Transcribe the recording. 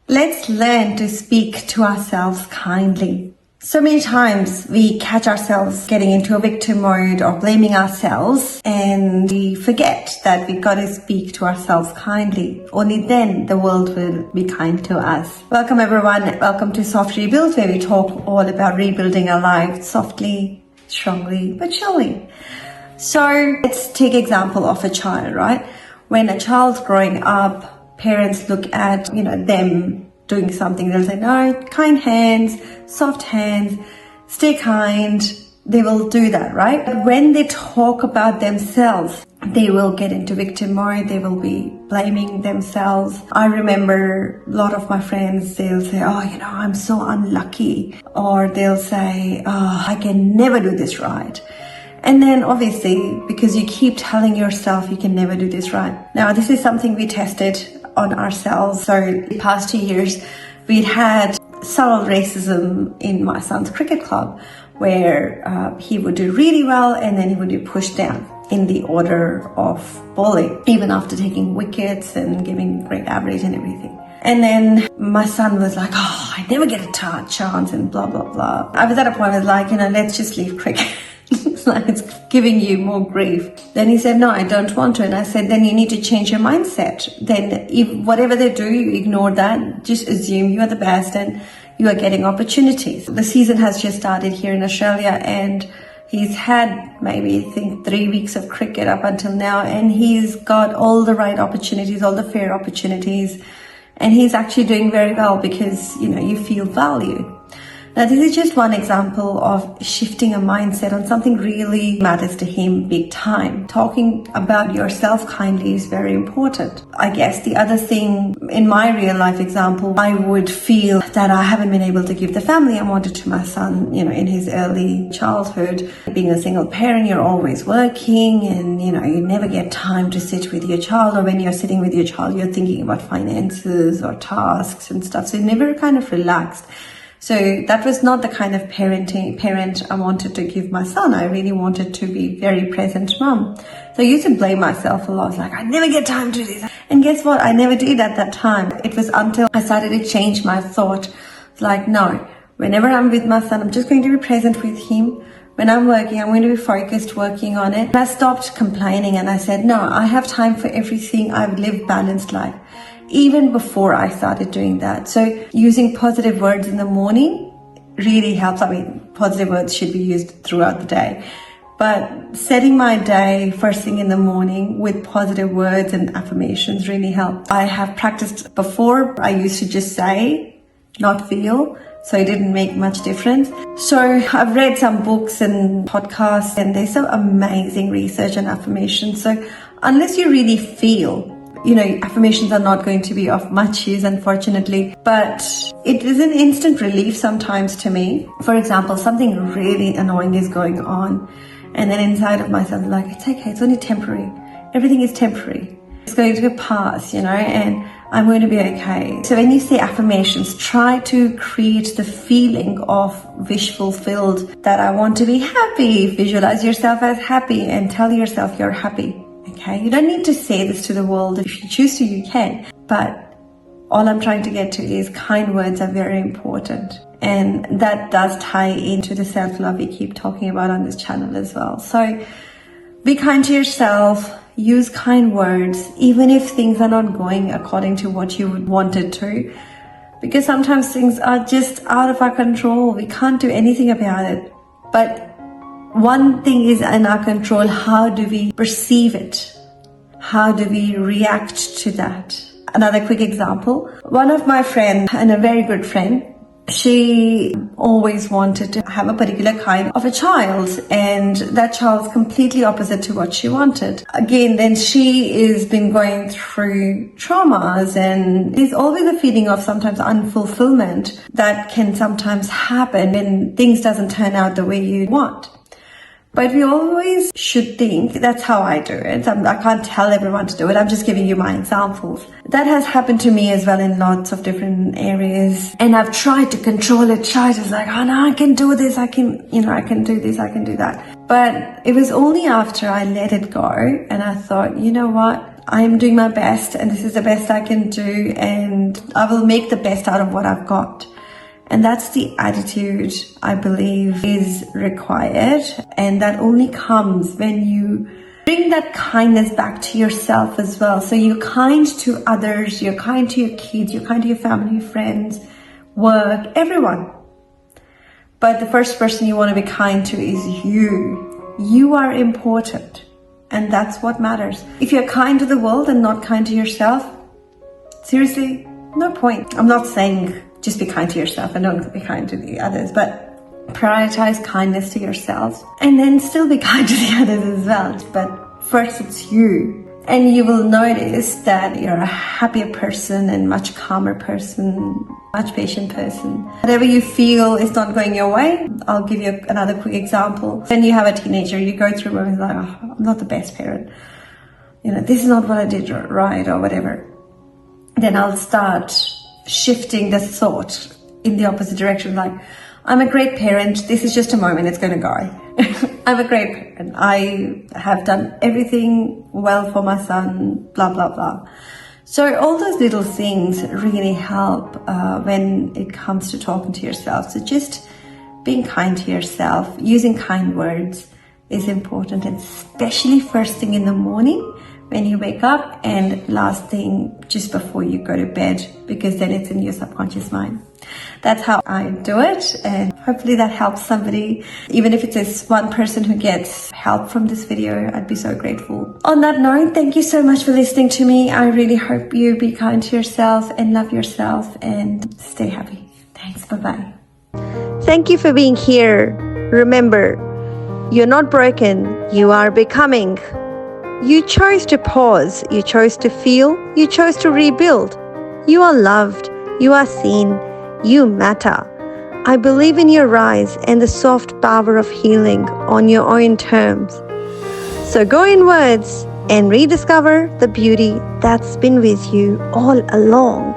Let's learn to speak to ourselves kindly. So many times we catch ourselves getting into a victim mode or blaming ourselves, and we forget that we've got to speak to ourselves kindly. Only then the world will be kind to us. Welcome everyone. Welcome to Soft Rebuild, where we talk all about rebuilding our lives softly, strongly, but surely. So let's take example of a child, right? When a child's growing up, parents look at, them doing something. They'll say, no, kind hands, soft hands, stay kind. They will do that, right? But when they talk about themselves, they will get into victim mode. They will be blaming themselves. I remember a lot of my friends, they'll say, I'm so unlucky. Or they'll say, I can never do this right. And then obviously, because you keep telling yourself you can never do this right. Now, this is something we tested on ourselves. So the past 2 years, we'd had subtle racism in my son's cricket club, where he would do really well and then he would be pushed down in the order of bowling, even after taking wickets and giving great average and everything. And then my son was like, I never get a chance and blah, blah, blah. I was at a point where I was like, let's just leave cricket. It's giving you more grief. Then he said, no, I don't want to. And I said, then you need to change your mindset. Then if whatever they do, you ignore that. Just assume you are the best and you are getting opportunities. The season has just started here in Australia, and he's had maybe, 3 weeks of cricket up until now, and he's got all the right opportunities, all the fair opportunities, and he's actually doing very well because, you feel valued. Now, this is just one example of shifting a mindset on something really matters to him big time. Talking about yourself kindly is very important. I guess the other thing in my real life example, I would feel that I haven't been able to give the family I wanted to my son, in his early childhood. Being a single parent, you're always working and, you never get time to sit with your child, or when you're sitting with your child, you're thinking about finances or tasks and stuff. So you're never kind of relaxed. So that was not the kind of parent I wanted to give my son. I really wanted to be very present mom. So I used to blame myself a lot. I was like, I never get time to do this. And guess what? I never did at that time. It was until I started to change my thought. It's like, no, whenever I'm with my son, I'm just going to be present with him. When I'm working, I'm going to be focused working on it. And I stopped complaining and I said, no, I have time for everything. I've lived balanced life. Even before I started doing that. So using positive words in the morning really helps. Positive words should be used throughout the day. But setting my day first thing in the morning with positive words and affirmations really helped. I have practiced before. I used to just say, not feel. So it didn't make much difference. So I've read some books and podcasts, and there's some amazing research on affirmations. So unless you really feel, affirmations are not going to be of much use, unfortunately, but it is an instant relief sometimes to me. For example, something really annoying is going on, and then inside of myself, I'm like, it's okay, it's only temporary. Everything is temporary. It's going to pass, and I'm going to be okay. So when you say affirmations, try to create the feeling of wish fulfilled, that I want to be happy. Visualize yourself as happy and tell yourself you're happy. Okay, you don't need to say this to the world. If you choose to, you can. But all I'm trying to get to is kind words are very important. And that does tie into the self-love we keep talking about on this channel as well. So be kind to yourself. Use kind words, even if things are not going according to what you would want it to. Because sometimes things are just out of our control. We can't do anything about it. But one thing is in our control. How do we perceive it? How do we react to that? Another quick example. One of my friends, and a very good friend, she always wanted to have a particular kind of a child, and that child's completely opposite to what she wanted. Again, then she has been going through traumas, and there's always a feeling of sometimes unfulfillment that can sometimes happen when things doesn't turn out the way you want. But we always should think, that's how I do it. I can't tell everyone to do it. I'm just giving you my examples. That has happened to me as well in lots of different areas. And I've tried to control it, like, oh no, I can do this. I can do this, I can do that. But it was only after I let it go and I thought, you know what? I'm doing my best and this is the best I can do, and I will make the best out of what I've got. And that's the attitude I believe is required, and that only comes when you bring that kindness back to yourself as well. So you're kind to others, you're kind to your kids, you're kind to your family, friends, work, everyone. But the first person you want to be kind to is you. You are important, and that's what matters. If you're kind to the world and not kind to yourself, seriously, no point. I'm not saying just be kind to yourself and don't be kind to the others, but prioritize kindness to yourself and then still be kind to the others as well. But first it's you. And you will notice that you're a happier person and much calmer person, much patient person. Whatever you feel is not going your way, I'll give you another quick example. When you have a teenager, you go through moments like, oh, I'm not the best parent. This is not what I did right or whatever. Then I'll start shifting the thought in the opposite direction. Like, I'm a great parent. This is just a moment. It's going to go. I'm a great parent. I have done everything well for my son, blah, blah, blah. So all those little things really help when it comes to talking to yourself. So just being kind to yourself, using kind words is important, and especially first thing in the morning when you wake up, and last thing just before you go to bed, because then it's in your subconscious mind. That's how I do it, and hopefully that helps somebody. Even if it's just one person who gets help from this video, I'd be so grateful. On that note, thank you so much for listening to me. I really hope you be kind to yourself and love yourself and stay happy. Thanks. Bye-bye. Thank you for being here. Remember, you're not broken. You are becoming. You chose to pause. You chose to feel. You chose to rebuild. You are loved. You are seen. You matter. I believe in your rise and the soft power of healing on your own terms. So go inwards and rediscover the beauty that's been with you all along.